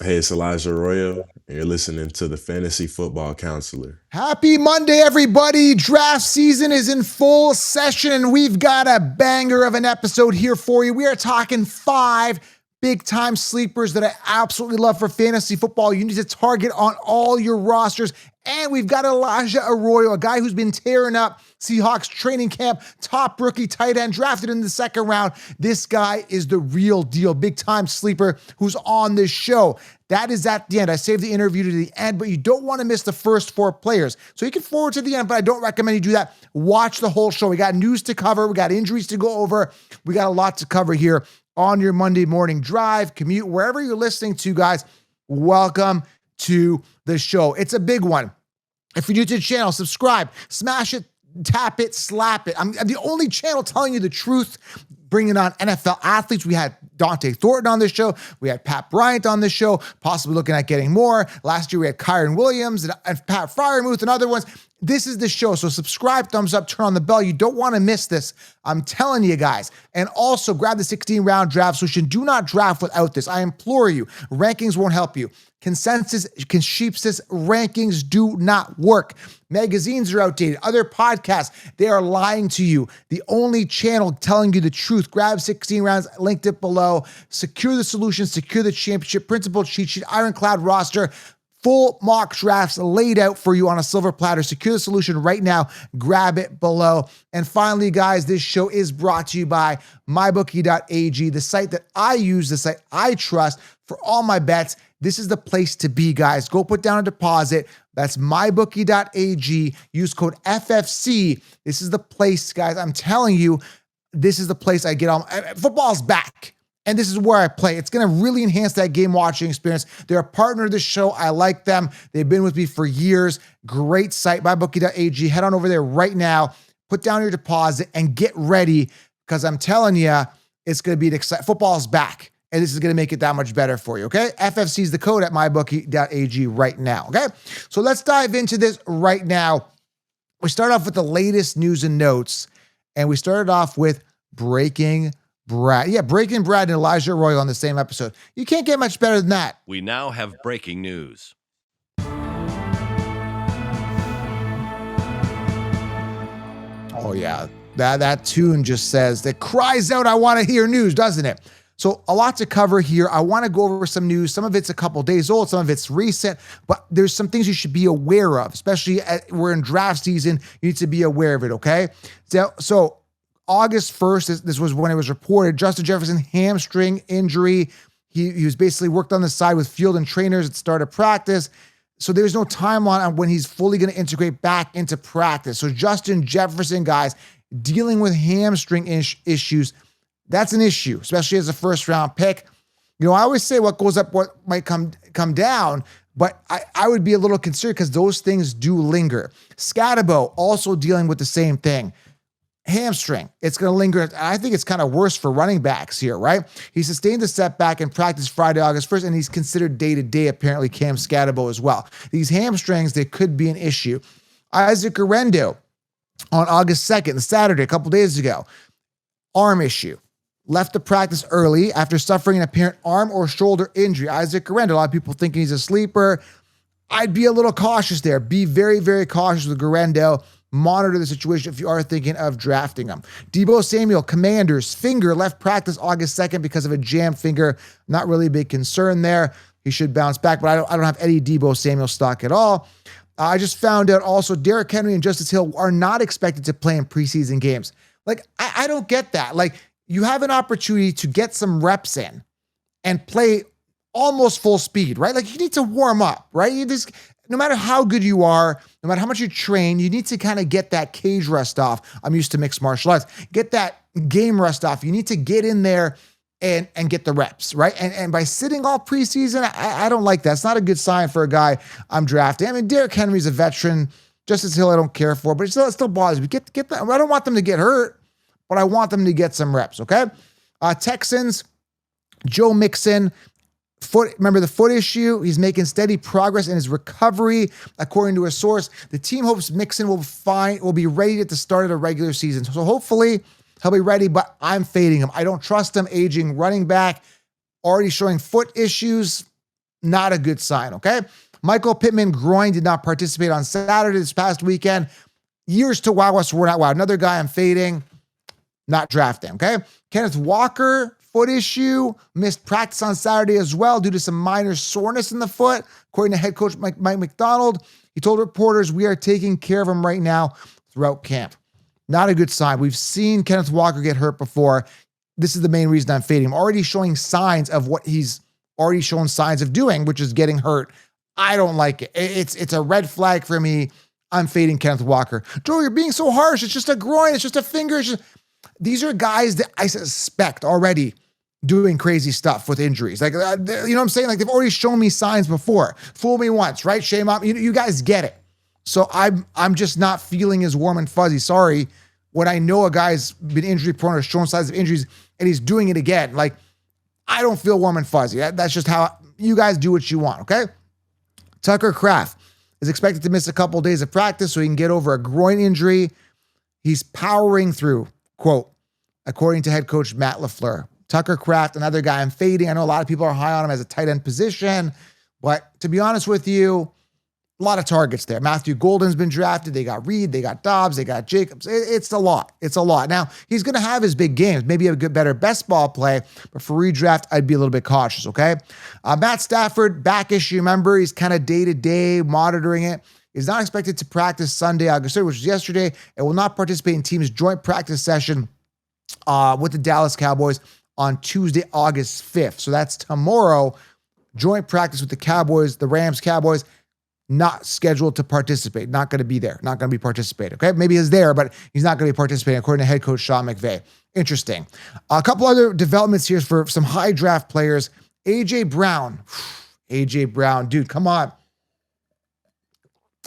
Hey, it's Elijah Arroyo, and you're listening to the Fantasy Football Counselor. Happy Monday, everybody. Draft season is in full session, and we've got a banger of an episode here for you. We are talking 5 big-time sleepers that I absolutely love for fantasy football. You need to target on all your rosters. And we've got Elijah Arroyo, a guy who's been tearing up Seahawks training camp, top rookie tight end, drafted in the second round. This guy is the real deal, big-time sleeper who's on this show. That is at the end. I saved the interview to the end, but you don't want to miss the first 4 players. So you can forward to the end, but I don't recommend you do that. Watch the whole show. We got news to cover. We got injuries to go over. We got a lot to cover here on your Monday morning drive, commute, wherever you're listening to, guys. Welcome to the show. It's a big one. If you're new to the channel, subscribe, smash it, tap it, slap it. I'm the only channel telling you the truth, bringing on NFL athletes. We had Dante Thornton on this show. We had Pat Bryant on this show, possibly looking at getting more. Last year, we had Kyron Williams and Pat Fryermuth and other ones. This is the show. So subscribe, thumbs up, turn on the bell. You don't want to miss this. I'm telling you guys. And also grab the 16-round draft solution. Do not draft without this. I implore you. Rankings won't help you. Consensus, rankings do not work. Magazines are outdated. Other podcasts, they are lying to you. The only channel telling you the truth. Grab 16 rounds, linked it below. Secure the solution, secure the championship, principal cheat sheet, ironclad roster. Full mock drafts laid out for you on a silver platter. Secure the solution right now. Grab it below. And finally, guys, this show is brought to you by mybookie.ag, the site that I use, the site I trust for all my bets. This is the place to be, guys. Go put down a deposit. That's mybookie.ag. Use code FFC. This is the place, guys. I'm telling you, this is the place I get on. Football's back. And this is where I play. It's going to really enhance that game watching experience. They're a partner of the show. I like them. They've been with me for years. Great site, mybookie.ag. Head on over there right now. Put down your deposit and get ready, because I'm telling you, it's going to be an exciting. Football's back, and this is going to make it that much better for you, okay? FFC is the code at mybookie.ag right now, okay? So let's dive into this right now. We start off with the latest news and notes, and we started off with Breaking Brad. Yeah, Breaking Brad and Elijah Arroyo on the same episode. You can't get much better than that. We now have breaking news. Oh, yeah. That tune just says, that cries out, I want to hear news, doesn't it? So a lot to cover here. I want to go over some news. Some of it's a couple days old. Some of it's recent. But there's some things you should be aware of, especially we're in draft season. You need to be aware of it, okay? So August 1st, this was when it was reported, Justin Jefferson hamstring injury. He was basically worked on the side with field and trainers at the start of practice. So there's no timeline on when he's fully going to integrate back into practice. So Justin Jefferson, guys, dealing with hamstring issues, that's an issue, especially as a first-round pick. You know, I always say what goes up, what might come down, but I would be a little concerned because those things do linger. Scatabo also dealing with the same thing. Hamstring, it's going to linger. I think it's kind of worse for running backs here, right? He sustained a setback in practice Friday, August 1st, and he's considered day-to-day, apparently, Cam Scatabo as well. These hamstrings, they could be an issue. Isaac Arendo on August 2nd, the Saturday, a couple days ago, arm issue. Left the practice early after suffering an apparent arm or shoulder injury. Isaac Arendo, a lot of people thinking he's a sleeper. I'd be a little cautious there. Be very, very cautious with Arendo. Monitor the situation if you are thinking of drafting him. Deebo Samuel, Commanders, finger left practice August 2nd because of a jammed finger. Not really a big concern there. He should bounce back, but I don't have any Deebo Samuel stock at all. I just found out also Derrick Henry and Justice Hill are not expected to play in preseason games. Like, I don't get that. Like, you have an opportunity to get some reps in and play almost full speed, right? Like, you need to warm up, right? No matter how good you are, no matter how much you train, you need to kind of get that cage rust off. I'm used to mixed martial arts. Get that game rust off. You need to get in there and get the reps, right? And by sitting all preseason, I don't like that. It's not a good sign for a guy I'm drafting. I mean, Derrick Henry's a veteran. Justice Hill I don't care for, but it still bothers me. Get that. I don't want them to get hurt, but I want them to get some reps, okay? Texans, Joe Mixon, remember the foot issue? He's making steady progress in his recovery. According to a source, the team hopes Mixon will be ready at the start of the regular season. So hopefully he'll be ready, but I'm fading him. I don't trust him. Aging running back, already showing foot issues. Not a good sign, okay? Michael Pittman groin did not participate on Saturday this past weekend. Years to wow us, we're not wow. Another guy I'm fading, not drafting, okay? Kenneth Walker, foot issue, missed practice on Saturday as well due to some minor soreness in the foot. According to head coach Mike McDonald, he told reporters, we are taking care of him right now throughout camp. Not a good sign. We've seen Kenneth Walker get hurt before. This is the main reason I'm fading him. Already showing signs of what he's already shown signs of doing, which is getting hurt. I don't like it. It's a red flag for me. I'm fading Kenneth Walker. Joe, you're being so harsh. It's just a groin. It's just a finger. These are guys that I suspect already doing crazy stuff with injuries. Like, you know what I'm saying? Like, they've already shown me signs before. Fool me once, right? Shame on me. You guys get it. So I'm just not feeling as warm and fuzzy. Sorry. When I know a guy's been injury prone or shown signs of injuries and he's doing it again, like, I don't feel warm and fuzzy. That's just how you guys do what you want, okay? Tucker Kraft is expected to miss a couple days of practice so he can get over a groin injury. He's powering through, quote, according to head coach Matt LaFleur. Tucker Kraft, another guy I'm fading. I know a lot of people are high on him as a tight end position, but to be honest with you, a lot of targets there. Matthew Golden's been drafted. They got Reed, they got Dobbs, they got Jacobs. It's a lot. It's a lot. Now, he's going to have his big games, maybe a good, better best ball play, but for redraft, I'd be a little bit cautious, okay? Matt Stafford, back issue. Remember, he's kind of day-to-day monitoring it. He's not expected to practice Sunday, August 3rd, which was yesterday, and will not participate in team's joint practice session with the Dallas Cowboys on Tuesday, August 5th. So that's tomorrow, joint practice with the Cowboys, the Rams Cowboys, not scheduled to participate, not going to be there, not going to be participating, okay? Maybe he's there, but he's not going to be participating, according to head coach Sean McVay. Interesting. A couple other developments here for some high draft players. A.J. Brown. A.J. Brown, dude, come on.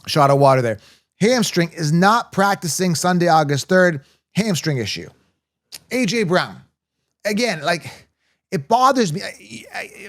Shot of water there. Hamstring is not practicing Sunday, August 3rd. Hamstring issue. A.J. Brown. Again, like, it bothers me.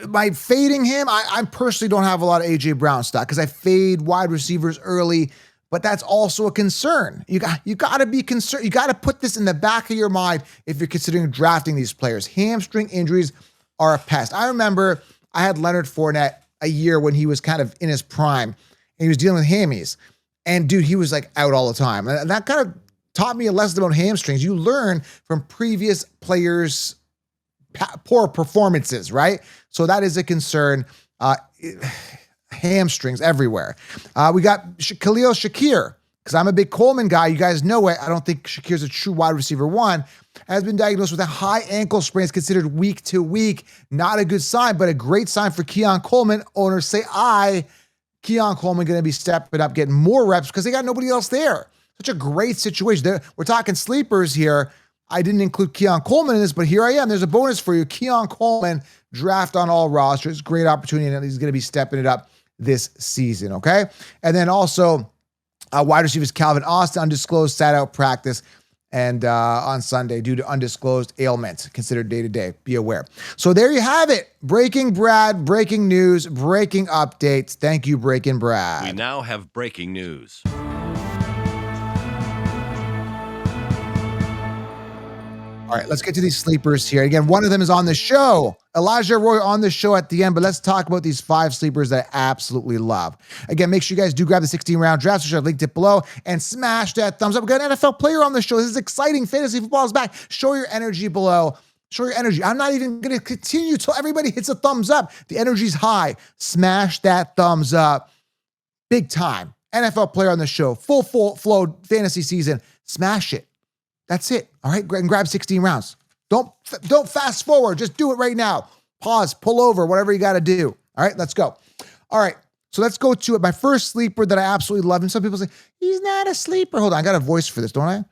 By fading him, I personally don't have a lot of A.J. Brown stock because I fade wide receivers early, but that's also a concern. You got to be concerned. You got to put this in the back of your mind if you're considering drafting these players. Hamstring injuries are a pest. I remember I had Leonard Fournette a year when he was kind of in his prime, and he was dealing with hammies. And, dude, he was, like, out all the time. And that kind of taught me a lesson about hamstrings. You learn from previous players' poor performances, right? So that is a concern. Hamstrings everywhere. We got Khalil Shakir, because I'm a big Coleman guy. You guys know it. I don't think Shakir's a true wide receiver one. Has been diagnosed with a high ankle sprain. It's considered week to week. Not a good sign, but a great sign for Keon Coleman. Owners say, Keon Coleman going to be stepping up, getting more reps because they got nobody else there. Such a great situation. We're talking sleepers here. I didn't include Keon Coleman in this, but here I am. There's a bonus for you. Keon Coleman, draft on all rosters. Great opportunity, and he's going to be stepping it up this season, okay? And then also, wide receivers Calvin Austin, undisclosed, sat out practice and on Sunday due to undisclosed ailment, considered day-to-day. Be aware. So there you have it. Breaking Brad, breaking news, breaking updates. Thank you, Breaking Brad. We now have breaking news. All right, let's get to these sleepers here. Again, one of them is on the show. Elijah Arroyo on the show at the end, but let's talk about these 5 sleepers that I absolutely love. Again, make sure you guys do grab the 16-round draft, which I've linked it below, and smash that thumbs up. We got an NFL player on the show. This is exciting. Fantasy football is back. Show your energy below. Show your energy. I'm not even going to continue till everybody hits a thumbs up. The energy's high. Smash that thumbs up. Big time. NFL player on the show. Full flow fantasy season. Smash it. That's it. All right, grab 16 rounds. Don't fast forward. Just do it right now. Pause, pull over, whatever you got to do. All right, let's go. All right, so let's go to it. My first sleeper that I absolutely love, and some people say, he's not a sleeper. Hold on, I got a voice for this, don't I?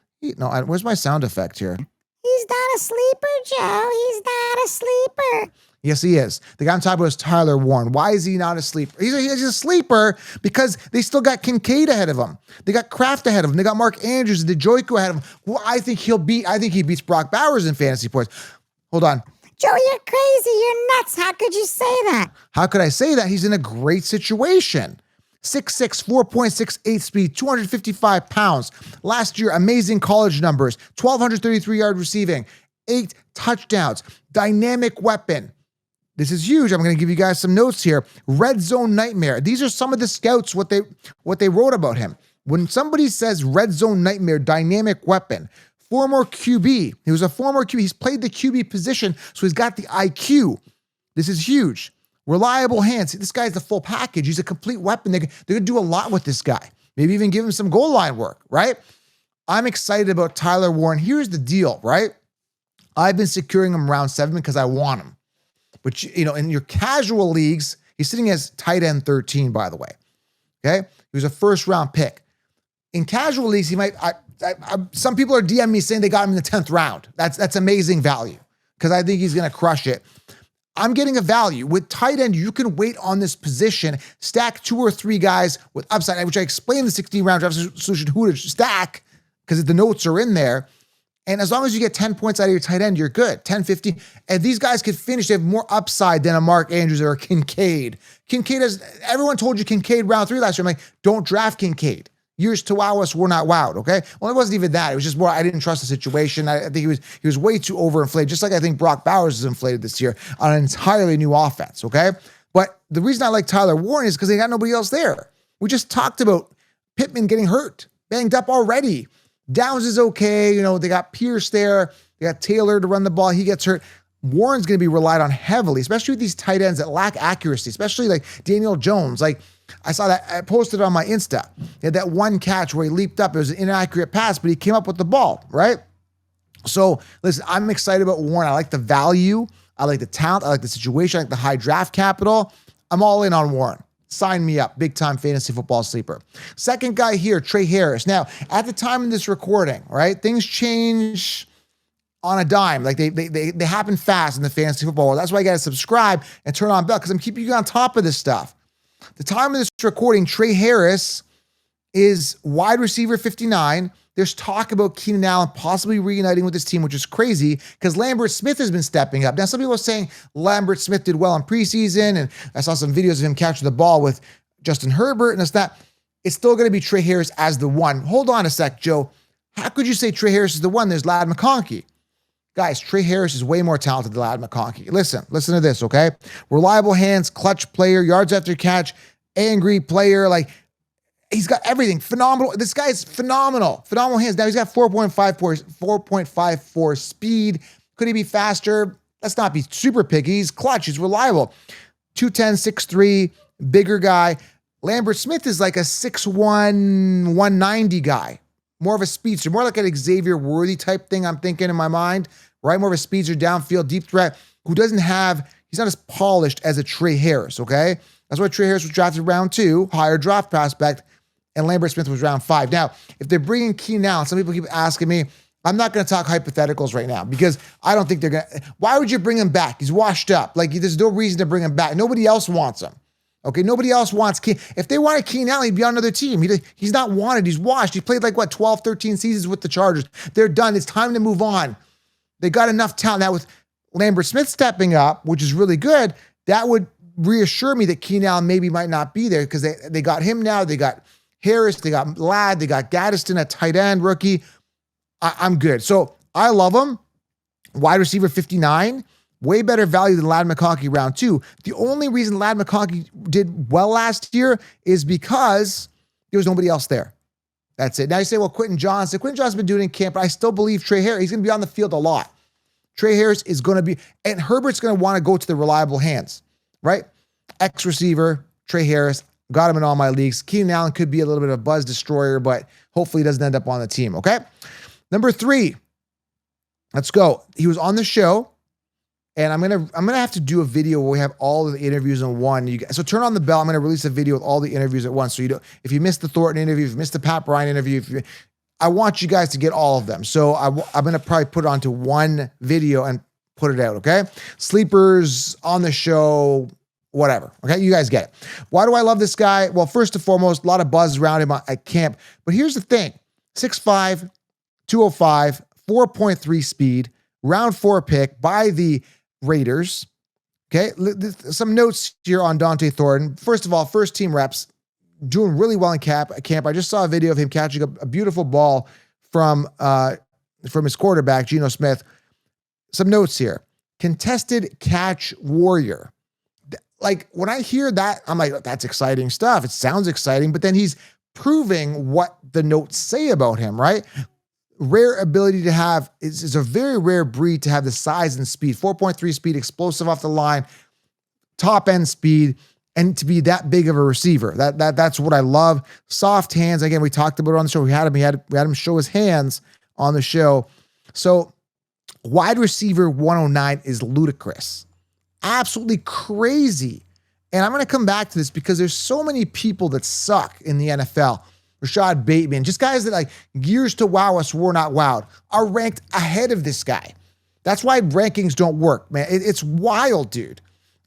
Where's my sound effect here? He's not a sleeper, Joe. He's not a sleeper. Yes, he is. The guy I'm talking about is Tyler Warren. Why is he not a sleeper? He's a sleeper because they still got Kincaid ahead of him. They got Kraft ahead of him. They got Mark Andrews and DeJoyko ahead of him. Well, I think he beats Brock Bowers in fantasy points. Hold on. Joe, you're crazy. You're nuts. How could you say that? How could I say that? He's in a great situation. 6'6", 4.68 speed, 255 pounds. Last year, amazing college numbers. 1,233 yard receiving, 8 touchdowns. Dynamic weapon. This is huge. I'm going to give you guys some notes here. Red zone nightmare. These are some of the scouts, what they wrote about him. When somebody says red zone nightmare, dynamic weapon, former QB. He was a former QB. He's played the QB position, so he's got the IQ. This is huge. Reliable hands. This guy's the full package. He's a complete weapon. They're going to do a lot with this guy. Maybe even give him some goal line work, right? I'm excited about Tyler Warren. Here's the deal, right? I've been securing him round 7 because I want him. But, in your casual leagues, he's sitting as tight end 13, by the way. Okay? He was a first-round pick. In casual leagues, he might... some people are DMing me saying they got him in the 10th round. That's amazing value because I think he's going to crush it. I'm getting a value. With tight end, you can wait on this position, stack 2 or 3 guys with upside, which I explained in the 16-round draft solution who to stack because the notes are in there. And as long as you get 10 points out of your tight end, you're good. 10, 15. And these guys could finish. They have more upside than a Mark Andrews or a Kincaid. Everyone told you Kincaid round 3 last year. I'm like, don't draft Kincaid. Years to wow us, we're not wowed, okay? Well, it wasn't even that. It was just more, I didn't trust the situation. I think he was way too overinflated, just like I think Brock Bowers is inflated this year on an entirely new offense, okay? But the reason I like Tyler Warren is because they got nobody else there. We just talked about Pittman getting hurt, banged up already. Downs is okay. They got Pierce there. They got Taylor to run the ball. He gets hurt. Warren's going to be relied on heavily, especially with these tight ends that lack accuracy, especially like Daniel Jones. Like I saw that, I posted on my Insta. He had that one catch where he leaped up. It was an inaccurate pass, but he came up with the ball, right? So listen, I'm excited about Warren. I like the value. I like the talent. I like the situation. I like the high draft capital. I'm all in on Warren. Sign me up. Big time fantasy football sleeper. Second guy here, Trey Harris. Now, at the time of this recording, right, things change on a dime. Like they happen fast in the fantasy football world. That's why you got to subscribe and turn on bell because I'm keeping you on top of this stuff. The time of this recording, Trey Harris is wide receiver 59. There's talk about Keenan Allen possibly reuniting with this team, which is crazy because Lambert Smith has been stepping up. Now, some people are saying Lambert Smith did well in preseason, and I saw some videos of him catching the ball with Justin Herbert, and it's still going to be Trey Harris as the one. Hold on a sec, Joe. How could you say Trey Harris is the one? There's Ladd McConkey. Guys, Trey Harris is way more talented than Ladd McConkey. Listen to this, okay? Reliable hands, clutch player, yards after catch, angry player, like, he's got everything. Phenomenal. This guy's phenomenal. Phenomenal hands. Now he's got 4.54 speed. Could he be faster? Let's not be super picky. He's clutch. He's reliable. 210, 6'3", bigger guy. Lambert Smith is like a 6'1", 190 guy. More of a speedster. More like an Xavier Worthy type thing I'm thinking in my mind, right? More of a speedster, downfield, deep threat, who he's not as polished as a Trey Harris, okay? That's why Trey Harris was drafted round 2, higher draft prospect, and Lambert Smith was round 5. Now, if they're bringing Keenan Allen, some people keep asking me, I'm not going to talk hypotheticals right now because I don't think they're going to. Why would you bring him back? He's washed up. Like, there's no reason to bring him back. Nobody else wants him. Okay, nobody else wants Keenan. If they wanted Keenan Allen, he'd be on another team. He's not wanted. He's washed. He played 12, 13 seasons with the Chargers. They're done. It's time to move on. They got enough talent. Now, with Lambert Smith stepping up, which is really good, that would reassure me that Keenan Allen maybe might not be there because they got him now. They got Harris, they got Ladd, they got Gaddiston at tight end, rookie. I'm good. So I love him. Wide receiver 59, way better value than Ladd McConkey round 2. The only reason Ladd McConkey did well last year is because there was nobody else there. That's it. Now you say, well, Quentin Johnston. Quentin Johnston's been doing it in camp, but I still believe Trey Harris, he's going to be on the field a lot. Trey Harris is going to be, and Herbert's going to want to go to the reliable hands, right? Ex-receiver, Trey Harris. Got him in all my leagues. Keenan Allen could be a little bit of a buzz destroyer, but hopefully he doesn't end up on the team, okay? Number 3. Let's go. He was on the show, and I'm gonna have to do a video where we have all of the interviews in one. So turn on the bell. I'm gonna release a video with all the interviews at once. So if you missed the Thornton interview, if you missed the Pat Bryant interview, I want you guys to get all of them. So I'm gonna probably put it onto one video and put it out, okay? Sleepers on the show, whatever. Okay, you guys get it. Why do I love this guy? Well, first and foremost, a lot of buzz around him at camp. But here's the thing. 6'5", 205, 4.3 speed, round 4 pick by the Raiders. Okay, some notes here on Dante Thornton. First of all, first team reps, doing really well in camp. I just saw a video of him catching a beautiful ball from his quarterback, Geno Smith. Some notes here. contested catch warrior. Like when I hear that, I'm like, that's exciting stuff. It sounds exciting, but then he's proving what the notes say about him, right? Rare ability to have is a very rare breed to have the size and speed, 4.3 speed, explosive off the line, top end speed, and to be that big of a receiver. That's what I love. Soft hands. Again, we talked about it on the show. We had him show his hands on the show. So wide receiver 109 is ludicrous. Absolutely crazy. And I'm going to come back to this because there's so many people that suck in the NFL. Rashad Bateman, just guys that like years to wow us were not wowed, are ranked ahead of this guy. That's why rankings don't work, man. It's wild, dude.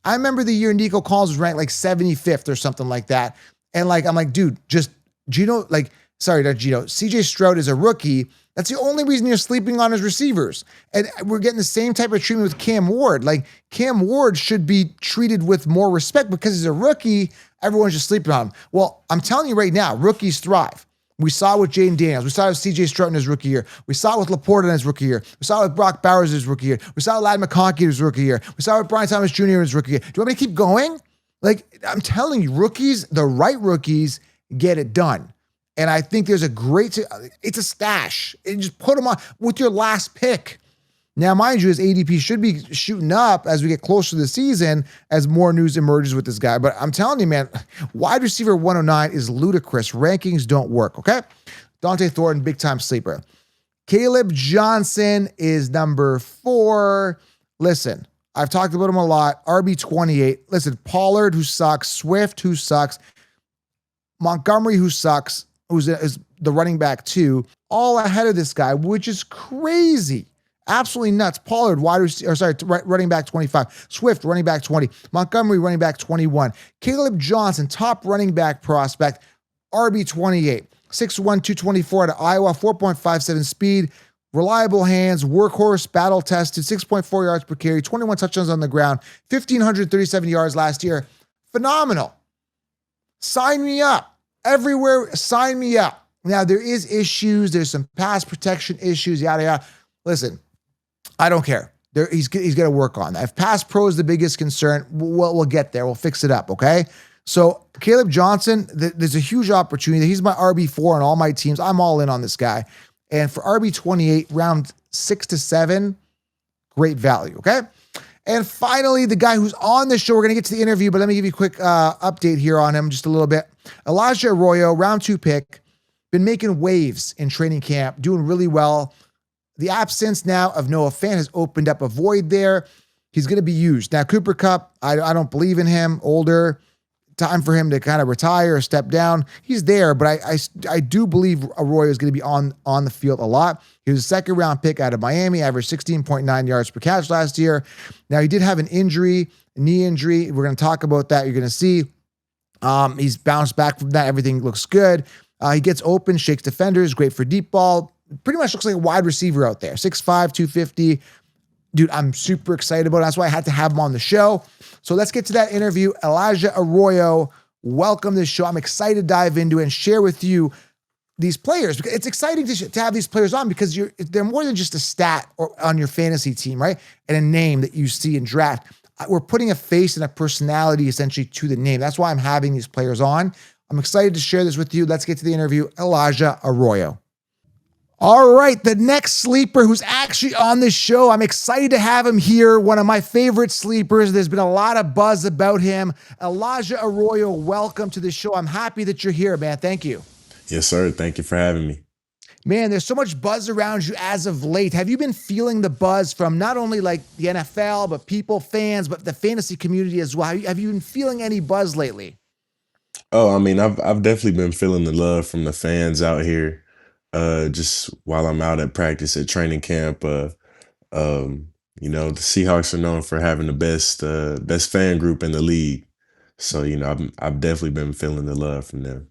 I remember the year Nico Collins was ranked like 75th or something like that. And like, I'm like, dude, just Gino, like, sorry, not Gino, CJ Stroud is a rookie. That's the only reason you're sleeping on his receivers. And we're getting the same type of treatment with Cam Ward. Like Cam Ward should be treated with more respect because he's a rookie. Everyone's just sleeping on him. Well, I'm telling you right now, rookies thrive. We saw it with Jaden Daniels. We saw it with CJ Stroud in his rookie year. We saw it with Laporta in his rookie year. We saw it with Brock Bowers in his rookie year. We saw it with Ladd McConkey in his rookie year. We saw it with Brian Thomas Jr. in his rookie year. Do you want me to keep going? Like, I'm telling you, rookies, the right rookies get it done. And I think there's it's a stash. And just put them on with your last pick. Now, mind you, his ADP should be shooting up as we get closer to the season as more news emerges with this guy. But I'm telling you, man, wide receiver 109 is ludicrous. Rankings don't work, okay? Dante Thornton, big-time sleeper. Caleb Johnson is number 4. Listen, I've talked about him a lot. RB28. Listen, Pollard, who sucks. Swift, who sucks. Montgomery, who sucks, is the running back too, all ahead of this guy, which is crazy. Absolutely nuts. Pollard, running back 25. Swift, running back 20. Montgomery, running back 21. Caleb Johnson, top running back prospect, RB 28. 6'1", 224 out of Iowa, 4.57 speed, reliable hands, workhorse, battle tested, 6.4 yards per carry, 21 touchdowns on the ground, 1,537 yards last year. Phenomenal. Sign me up. Everywhere, sign me up. Now, there is issues. There's some pass protection issues, yada, yada. Listen, I don't care. He's going to work on that. If pass pro is the biggest concern, we'll get there. We'll fix it up, okay? So, Caleb Johnson, there's a huge opportunity. He's my RB4 on all my teams. I'm all in on this guy. And for RB28, round 6 to 7, great value, okay? And finally, the guy who's on the show, we're going to get to the interview, but let me give you a quick update here on him just a little bit. Elijah Arroyo, round 2 pick, been making waves in training camp, doing really well. The absence now of Noah Fant has opened up a void there. He's going to be used. Now, Cooper Kupp, I don't believe in him, older. Time for him to kind of retire or step down. He's there, but I do believe Arroyo is going to be on the field a lot. He was a second-round pick out of Miami, averaged 16.9 yards per catch last year. Now, he did have an injury, a knee injury. We're going to talk about that. You're going to see he's bounced back from that. Everything looks good. He gets open, shakes defenders, great for deep ball. Pretty much looks like a wide receiver out there. 6'5", 250. Dude, I'm super excited about it. That's why I had to have him on the show. So let's get to that interview. Elijah Arroyo, welcome to the show. I'm excited to dive into it and share with you these players. Because it's exciting to have these players on because they're more than just a stat on your fantasy team, right? And a name that you see in draft. We're putting a face and a personality essentially to the name. That's why I'm having these players on. I'm excited to share this with you. Let's get to the interview. Elijah Arroyo. All right, the next sleeper who's actually on this show, I'm excited to have him here, one of my favorite sleepers. There's been a lot of buzz about him. Elijah Arroyo, welcome to the show. I'm happy that you're here, man. Thank you. Yes, sir. Thank you for having me. Man, there's so much buzz around you as of late. Have you been feeling the buzz from not only like the NFL, but people, fans, but the fantasy community as well? Have you been feeling any buzz lately? Oh, I mean, I've definitely been feeling the love from the fans out here. Just while I'm out at practice at training camp, the Seahawks are known for having the best fan group in the league. So, I've definitely been feeling the love from them.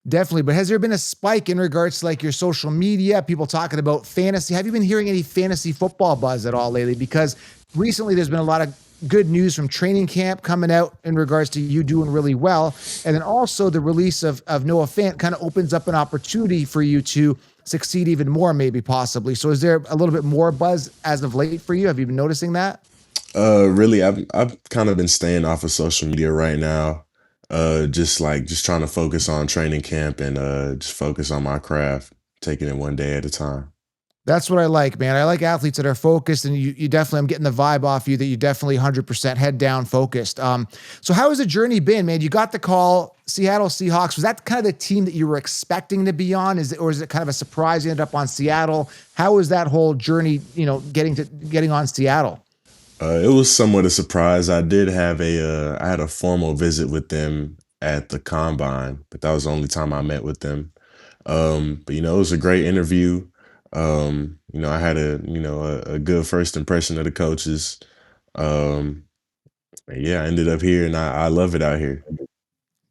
Definitely. But has there been a spike in regards to like your social media, people talking about fantasy? Have you been hearing any fantasy football buzz at all lately? Because recently there's been a lot of good news from training camp coming out in regards to you doing really well. And then also the release of Noah Fant kind of opens up an opportunity for you to succeed even more, maybe possibly. So is there a little bit more buzz as of late for you? Have you been noticing that? Really, I've kind of been staying off of social media right now. Just trying to focus on training camp and just focus on my craft, taking it one day at a time. That's what I like, man. I like athletes that are focused, and you definitely, I'm getting the vibe off you that you definitely 100% head down focused. So how has the journey been, man? You got the call, Seattle Seahawks. Was that kind of the team that you were expecting to be on? Or is it kind of a surprise you ended up on Seattle? How was that whole journey, getting on Seattle? It was somewhat a surprise. I had a formal visit with them at the combine, but that was the only time I met with them. But it was a great interview. I had a good first impression of the coaches. Um, and yeah, I ended up here, and I love it out here.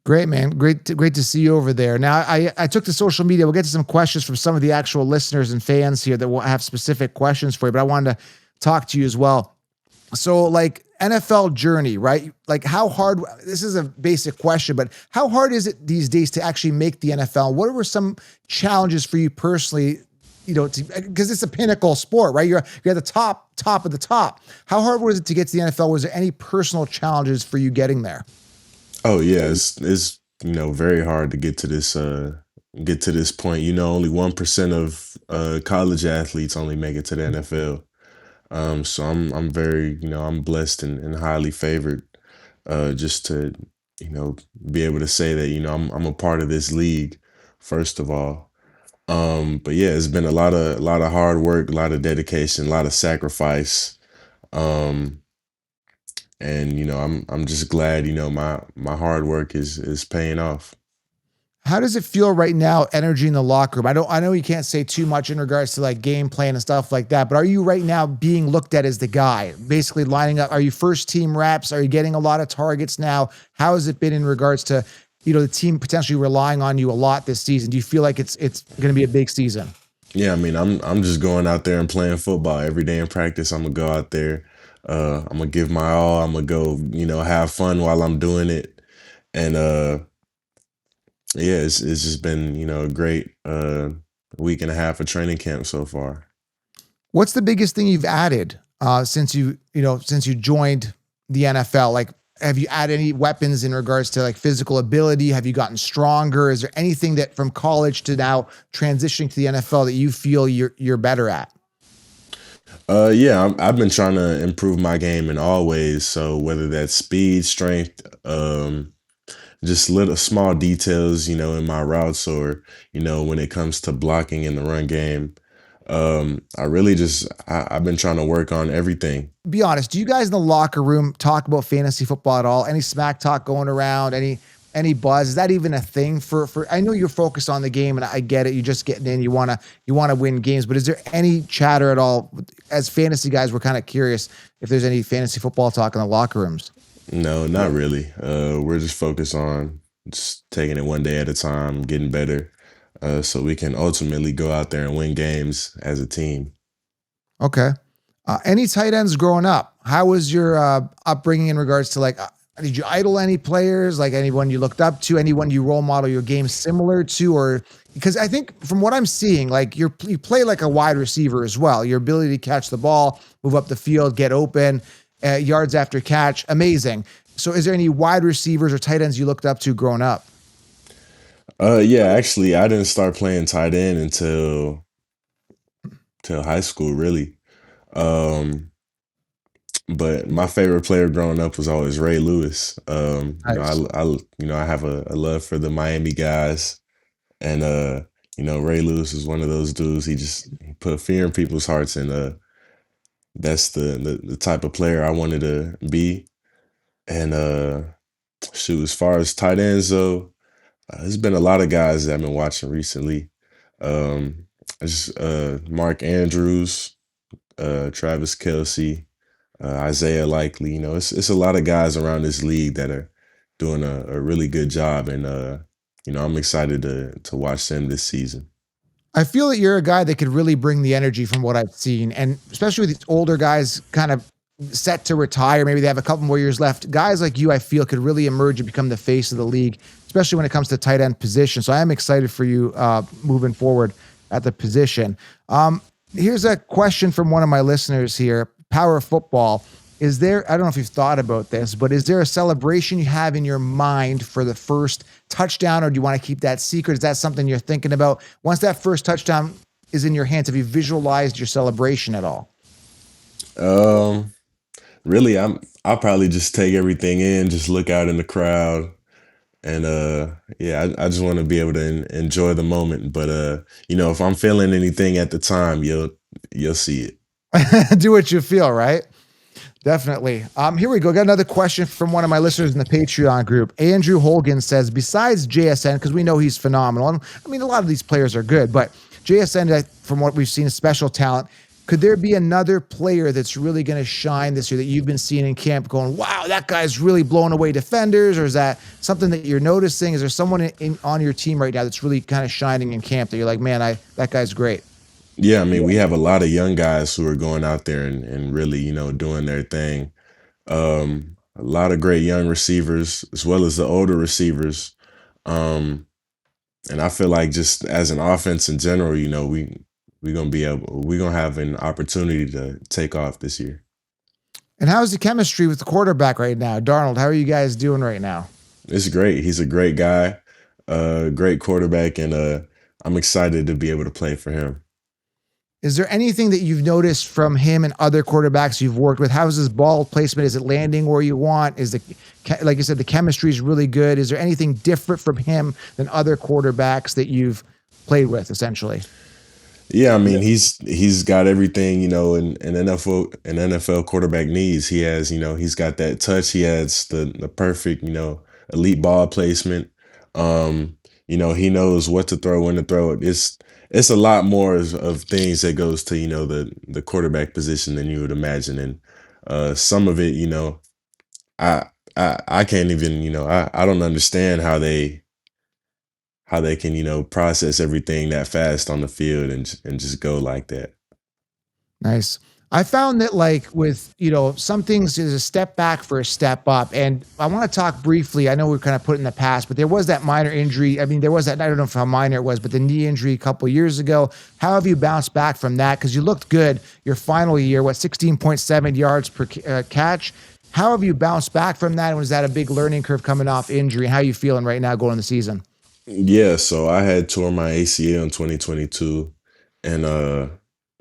Great, man. Great to see you over there. Now, I took to social media. We'll get to some questions from some of the actual listeners and fans here that will have specific questions for you, but I wanted to talk to you as well. So, like, NFL journey, right? Like, how hard, this is a basic question, but how hard is it these days to actually make the NFL? What were some challenges for you personally? Because it's a pinnacle sport, right? You're at the top of the top. How hard was it to get to the NFL? Was there any personal challenges for you getting there? Oh yeah, it's very hard to get to this point. Only 1% of college athletes only make it to the NFL. So I'm very, I'm blessed and highly favored, just to, you know, be able to say that, I'm a part of this league, first of all. But yeah, it's been a lot of hard work, a lot of dedication, a lot of sacrifice. Um, and I'm just glad, my hard work is paying off. How does it feel right now, energy in the locker room? I know you can't say too much in regards to like game plan and stuff like that, but are you right now being looked at as the guy, basically lining up? Are you first team reps? Are you getting a lot of targets now? How has it been in regards to, the team potentially relying on you a lot this season? Do you feel like it's going to be a big season? Yeah, I mean, I'm just going out there and playing football every day in practice. I'm gonna go out there. I'm gonna give my all. I'm gonna go, have fun while I'm doing it. And yeah, it's just been, a great week and a half of training camp so far. What's the biggest thing you've added since you joined the NFL? Like, have you added any weapons in regards to like physical ability? Have you gotten stronger? Is there anything that from college to now transitioning to the NFL that you feel you're better at? Yeah, I've been trying to improve my game in all ways. So whether that's speed, strength, just little small details, in my routes or, when it comes to blocking in the run game. I've been trying to work on everything. Be honest, do you guys in the locker room talk about fantasy football at all? Any smack talk going around? Any buzz? Is that even a thing for I know you're focused on the game and I get it. You're just getting in, you wanna win games, but is there any chatter at all? As fantasy guys, we're kind of curious if there's any fantasy football talk in the locker rooms. No, not really. We're just focused on just taking it one day at a time, getting better, so we can ultimately go out there and win games as a team. Okay. Any tight ends growing up? How was your upbringing in regards to like, did you idol any players, like anyone you looked up to, anyone you role model your game similar to, or because I think from what I'm seeing, like you play like a wide receiver as well. Your ability to catch the ball, move up the field, get open, yards after catch, amazing. So is there any wide receivers or tight ends you looked up to growing up? Yeah, actually, I didn't start playing tight end until till high school, really. Um, but my favorite player growing up was always Ray Lewis. Nice. I have a love for the Miami guys, and Ray Lewis is one of those dudes. He put fear in people's hearts, and that's the type of player I wanted to be. And shoot, as far as tight ends though, there's been a lot of guys that I've been watching recently. Um, just Mark Andrews, Travis Kelsey, Isaiah Likely. It's a lot of guys around this league that are doing a really good job, and I'm excited to watch them this season. I feel that you're a guy that could really bring the energy from what I've seen, and especially with these older guys kind of set to retire, maybe they have a couple more years left. Guys like you, I feel, could really emerge and become the face of the league, especially when it comes to tight end position. So I am excited for you moving forward at the position. Here's a question from one of my listeners here. Power Football Is there, I don't know if you've thought about this, but is there a celebration you have in your mind for the first touchdown, or do you want to keep that secret? Is that something you're thinking about? Once that first touchdown is in your hands, have you visualized your celebration at all? Um, Really, I'll probably just take everything in, just look out in the crowd, and yeah, I just want to be able to enjoy the moment. But if I'm feeling anything at the time, you'll see it. Do what you feel, right? Definitely. Here we go. Got another question from one of my listeners in the Patreon group. Andrew Holgan says, besides JSN, because we know he's phenomenal. And I mean, a lot of these players are good, but JSN, from what we've seen, is special talent. Could there be another player that's really going to shine this year that you've been seeing in camp going, wow, that guy's really blowing away defenders? Or is that something that you're noticing? Is there someone on your team right now that's really kind of shining in camp that you're like, man, that guy's great? Yeah, I mean, we have a lot of young guys who are going out there and really, doing their thing. A lot of great young receivers as well as the older receivers. Um, and I feel like just as an offense in general, we're gonna have an opportunity to take off this year. And how's the chemistry with the quarterback right now? Darnold, how are you guys doing right now? It's great. He's a great guy, great quarterback, and I'm excited to be able to play for him. Is there anything that you've noticed from him and other quarterbacks you've worked with? How's his ball placement? Is it landing where you want? Like you said, the chemistry is really good. Is there anything different from him than other quarterbacks that you've played with, essentially? Yeah, I mean he's got everything an NFL quarterback needs. He has he's got that touch. He has the perfect elite ball placement. He knows what to throw, when to throw it. It's a lot more of things that goes to the quarterback position than you would imagine, and some of it I I can't even I don't understand how they can process everything that fast on the field and just go like that. Nice. I found that like with, some things is a step back for a step up. And I want to talk briefly. I know we're kind of put in the past, but there was that minor injury. I mean, there was that, I don't know how minor it was, but the knee injury a couple years ago. How have you bounced back from that? Because you looked good your final year, 16.7 yards per catch. How have you bounced back from that? And was that a big learning curve coming off injury? How are you feeling right now going in the season? Yeah, so I had tore my ACL in 2022, and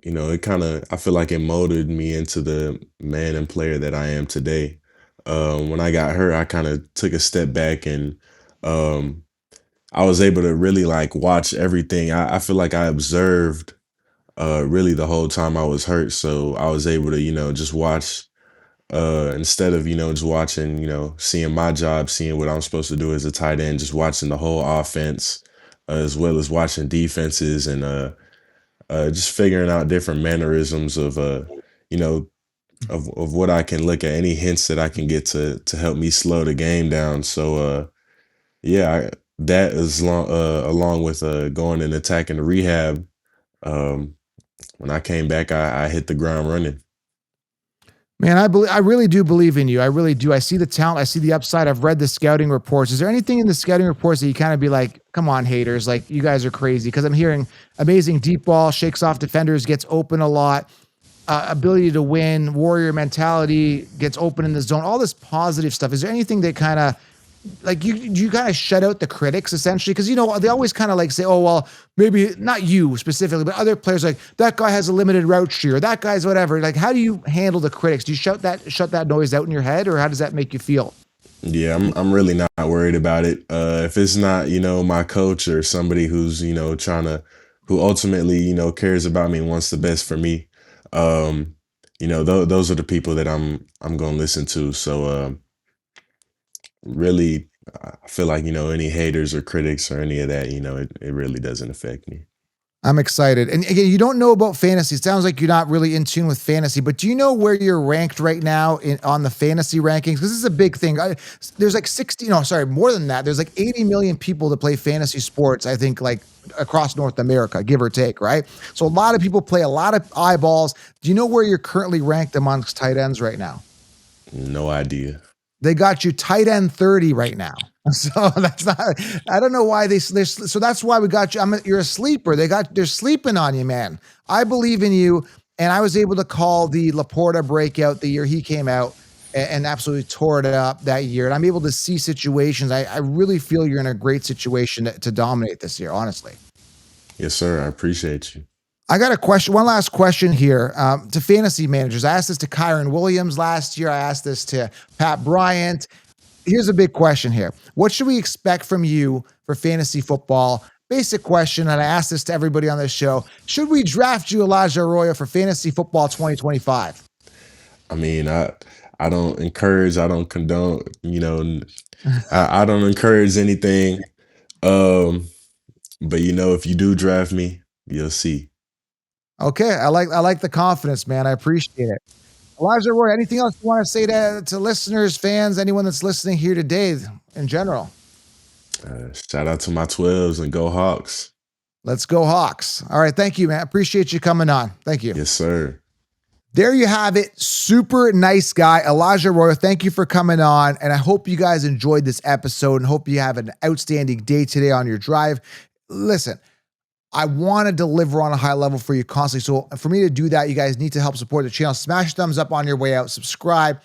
it kind of I feel like it molded me into the man and player that I am today. When I got hurt, I kind of took a step back, and um, I was able to really like watch everything. I feel like I observed really the whole time I was hurt, so I was able to just watch instead of just watching, seeing my job, seeing what I'm supposed to do as a tight end, just watching the whole offense, as well as watching defenses and just figuring out different mannerisms of you know of what I can look at, any hints that I can get to help me slow the game down. So yeah, that is along with going and attacking the rehab. Um, when I came back, I hit the ground running. Man, I really do believe in you. I really do. I see the talent. I see the upside. I've read the scouting reports. Is there anything in the scouting reports that you kind of be like, come on, haters, like you guys are crazy? Because I'm hearing amazing deep ball, shakes off defenders, gets open a lot, ability to win, warrior mentality, gets open in the zone, all this positive stuff. Is there anything that kind of like you kind of shut out the critics essentially? Because they always kind of like say, oh well, maybe not you specifically, but other players like that guy has a limited route tree or that guy's whatever. Like, how do you handle the critics? Do you shut that noise out in your head, or how does that make you feel? Yeah, I'm really not worried about it. If it's not my coach or somebody who's trying to who ultimately cares about me and wants the best for me, those are the people that I'm gonna listen to. So really, I feel like any haters or critics or any of that, it really doesn't affect me. I'm excited. And again, you don't know about fantasy. It sounds like you're not really in tune with fantasy, but do you know where you're ranked right now on the fantasy rankings? Because this is a big thing. There's like 60, no, sorry, more than that. There's like 80 million people that play fantasy sports, I think, like across North America, give or take, right? So a lot of people play, a lot of eyeballs. Do you know where you're currently ranked amongst tight ends right now? No idea. They got you tight end 30 right now. So that's not, I don't know why so that's why we got you. You're a sleeper. They're sleeping on you, man. I believe in you. And I was able to call the Laporta breakout the year he came out and absolutely tore it up that year. And I'm able to see situations. I really feel you're in a great situation to dominate this year, honestly. Yes, sir. I appreciate you. I got a question, one last question here to fantasy managers. I asked this to Kyron Williams last year. I asked this to Pat Bryant. Here's a big question here. What should we expect from you for fantasy football? Basic question, and I asked this to everybody on this show. Should we draft you, Elijah Arroyo, for fantasy football 2025? I mean, I don't encourage, I don't condone, I don't encourage anything. Um, but if you do draft me, you'll see. Okay, I like the confidence, man. I appreciate it. Elijah Arroyo, anything else you want to say to listeners, fans, anyone that's listening here today in general? Shout out to my 12s and go Hawks. Let's go Hawks. All right, thank you, man. Appreciate you coming on. Thank you. Yes, sir. There you have it. Super nice guy, Elijah Arroyo. Thank you for coming on. And I hope you guys enjoyed this episode and hope you have an outstanding day today on your drive. Listen, I want to deliver on a high level for you constantly. So for me to do that, you guys need to help support the channel. Smash thumbs up on your way out. Subscribe.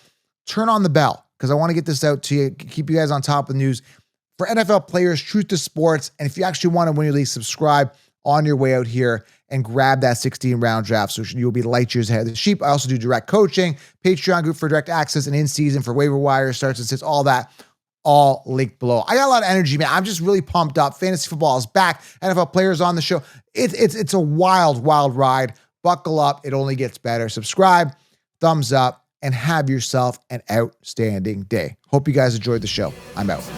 Turn on the bell because I want to get this out to you. Keep you guys on top of the news. For NFL players, truth to sports. And if you actually want to win your league, subscribe on your way out here and grab that 16-round draft so you'll be light years ahead of the sheep. I also do direct coaching, Patreon group for direct access, and in-season for waiver wire, starts and sits, all that, all linked below. I got a lot of energy, man. I'm just really pumped up. Fantasy football is back. NFL players on the show. It's a wild, wild ride. Buckle up. It only gets better. Subscribe, thumbs up, and have yourself an outstanding day. Hope you guys enjoyed the show. I'm out.